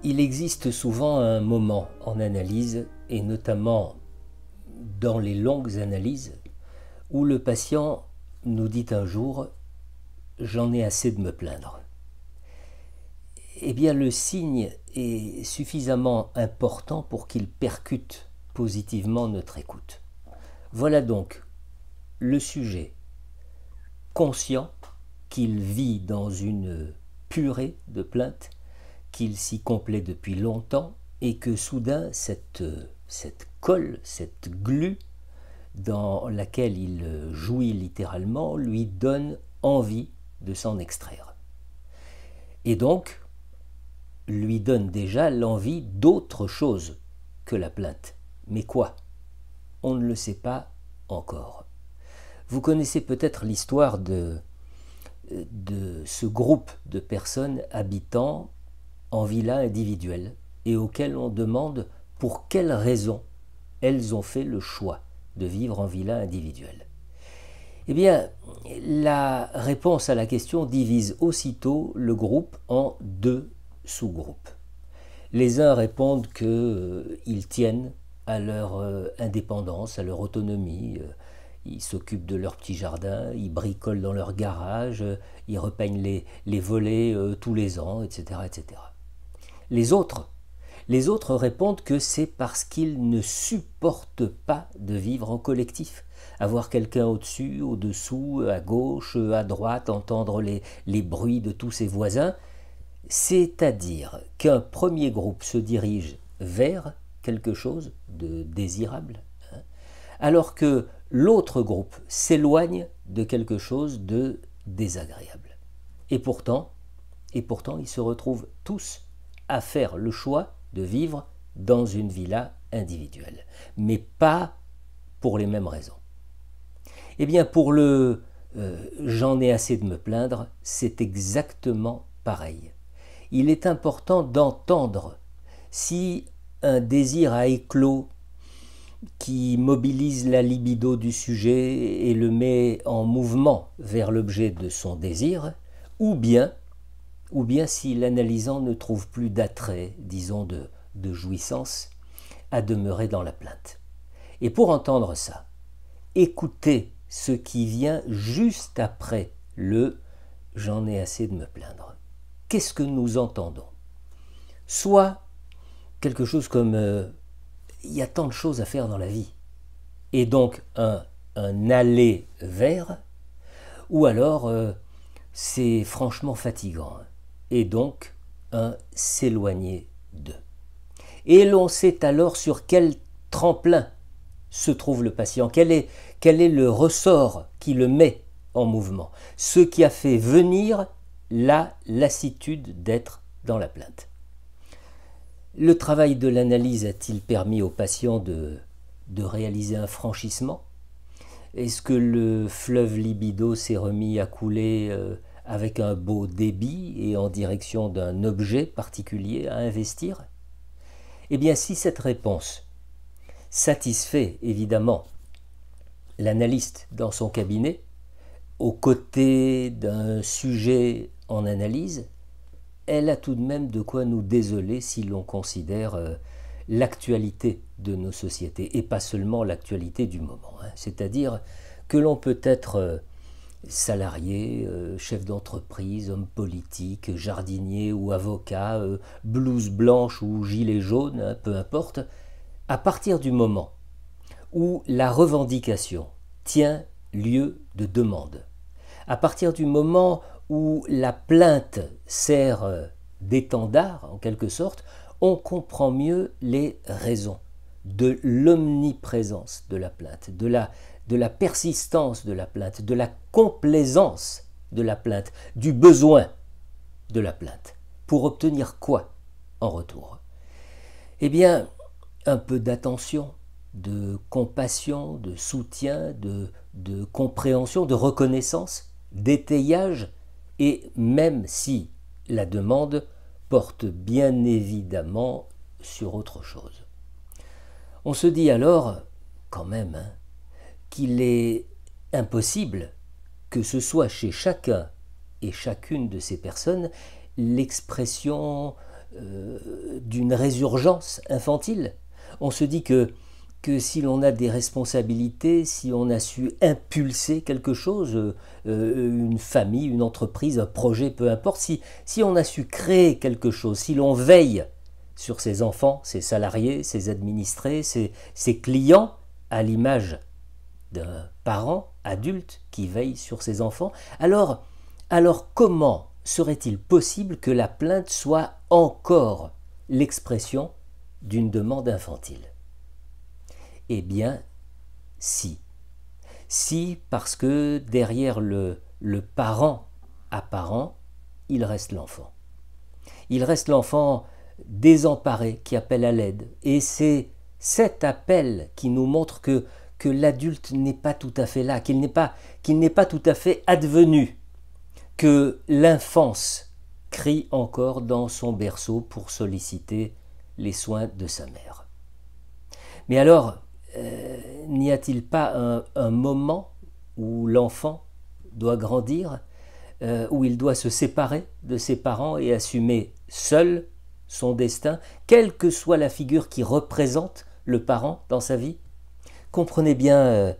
Il existe souvent un moment en analyse, et notamment dans les longues analyses, où le patient nous dit un jour « j'en ai assez de me plaindre ». Eh bien, le signe est suffisamment important pour qu'il percute positivement notre écoute. Voilà donc le sujet conscient qu'il vit dans une purée de plaintes, qu'il s'y complaît depuis longtemps et que soudain cette colle, cette glu dans laquelle il jouit littéralement lui donne envie de s'en extraire. Et donc, lui donne déjà l'envie d'autre chose que la plainte. Mais quoi? On ne le sait pas encore. Vous connaissez peut-être l'histoire de ce groupe de personnes habitant en villa individuelle et auxquelles on demande pour quelles raisons elles ont fait le choix de vivre en villa individuelle. Eh bien, la réponse à la question divise aussitôt le groupe en deux sous-groupes. Les uns répondent qu'ils tiennent à leur indépendance, à leur autonomie, ils s'occupent de leur petit jardin, ils bricolent dans leur garage, ils repeignent les volets tous les ans, etc., etc. Les autres répondent que c'est parce qu'ils ne supportent pas de vivre en collectif. Avoir quelqu'un au-dessus, au-dessous, à gauche, à droite, entendre les bruits de tous ses voisins. C'est-à-dire qu'un premier groupe se dirige vers quelque chose de désirable, alors que l'autre groupe s'éloigne de quelque chose de désagréable. Et pourtant, ils se retrouvent tous à faire le choix de vivre dans une villa individuelle, mais pas pour les mêmes raisons. Eh bien, pour le j'en ai assez de me plaindre, c'est exactement pareil. Il est important d'entendre si un désir a éclos qui mobilise la libido du sujet et le met en mouvement vers l'objet de son désir, ou bien si l'analysant ne trouve plus d'attrait, disons de jouissance, à demeurer dans la plainte. Et pour entendre ça, écoutez ce qui vient juste après le « j'en ai assez de me plaindre ». Qu'est-ce que nous entendons? Soit quelque chose comme il y a tant de choses à faire dans la vie, et donc un aller vers, ou alors c'est franchement fatigant, et donc un s'éloigner d'eux. Et l'on sait alors sur quel tremplin se trouve le patient, quel est le ressort qui le met en mouvement, ce qui a fait venir la lassitude d'être dans la plainte. Le travail de l'analyse a-t-il permis au patient de réaliser un franchissement? Est-ce que le fleuve libido s'est remis à couler avec un beau débit et en direction d'un objet particulier à investir? Eh bien, si cette réponse satisfait évidemment l'analyste dans son cabinet, aux côtés d'un sujet en analyse, elle a tout de même de quoi nous désoler si l'on considère l'actualité de nos sociétés, et pas seulement l'actualité du moment. C'est-à-dire que l'on peut être salarié, chef d'entreprise, homme politique, jardinier ou avocat, blouse blanche ou gilet jaune, peu importe, à partir du moment où la revendication tient lieu de demande, à partir du moment où la plainte sert d'étendard, en quelque sorte, on comprend mieux les raisons de l'omniprésence de la plainte, de la persistance de la plainte, de la complaisance de la plainte, du besoin de la plainte. Pour obtenir quoi en retour? Eh bien, un peu d'attention, de compassion, de soutien, de compréhension, de reconnaissance, d'étayage, et même si la demande porte bien évidemment sur autre chose. On se dit alors, quand même, qu'il est impossible que ce soit chez chacun et chacune de ces personnes l'expression d'une résurgence infantile. On se dit que si l'on a des responsabilités, si on a su impulser quelque chose, une famille, une entreprise, un projet, peu importe, si on a su créer quelque chose, si l'on veille sur ses enfants, ses salariés, ses administrés, ses clients, à l'image d'un parent adulte qui veille sur ses enfants, alors comment serait-il possible que la plainte soit encore l'expression d'une demande infantile? Eh bien, si. Si, parce que derrière le parent apparent, il reste l'enfant. Il reste l'enfant désemparé qui appelle à l'aide. Et c'est cet appel qui nous montre que l'adulte n'est pas tout à fait là, qu'il n'est pas tout à fait advenu, que l'enfance crie encore dans son berceau pour solliciter les soins de sa mère. Mais alors, n'y a-t-il pas un moment où l'enfant doit grandir, où il doit se séparer de ses parents et assumer seul son destin, quelle que soit la figure qui représente le parent dans sa vie? Comprenez bien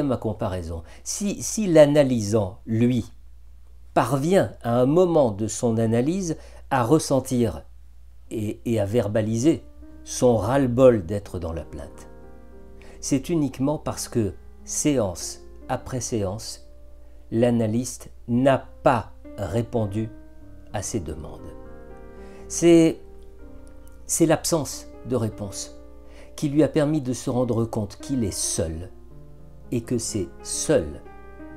ma comparaison. Si l'analysant, lui, parvient à un moment de son analyse à ressentir et à verbaliser son ras-le-bol d'être dans la plainte, c'est uniquement parce que, séance après séance, l'analyste n'a pas répondu à ses demandes. C'est l'absence de réponse qui lui a permis de se rendre compte qu'il est seul et que c'est seul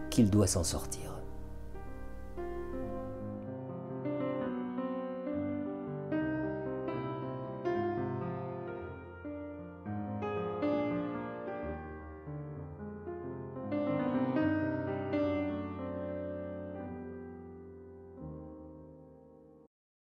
qu'il doit s'en sortir.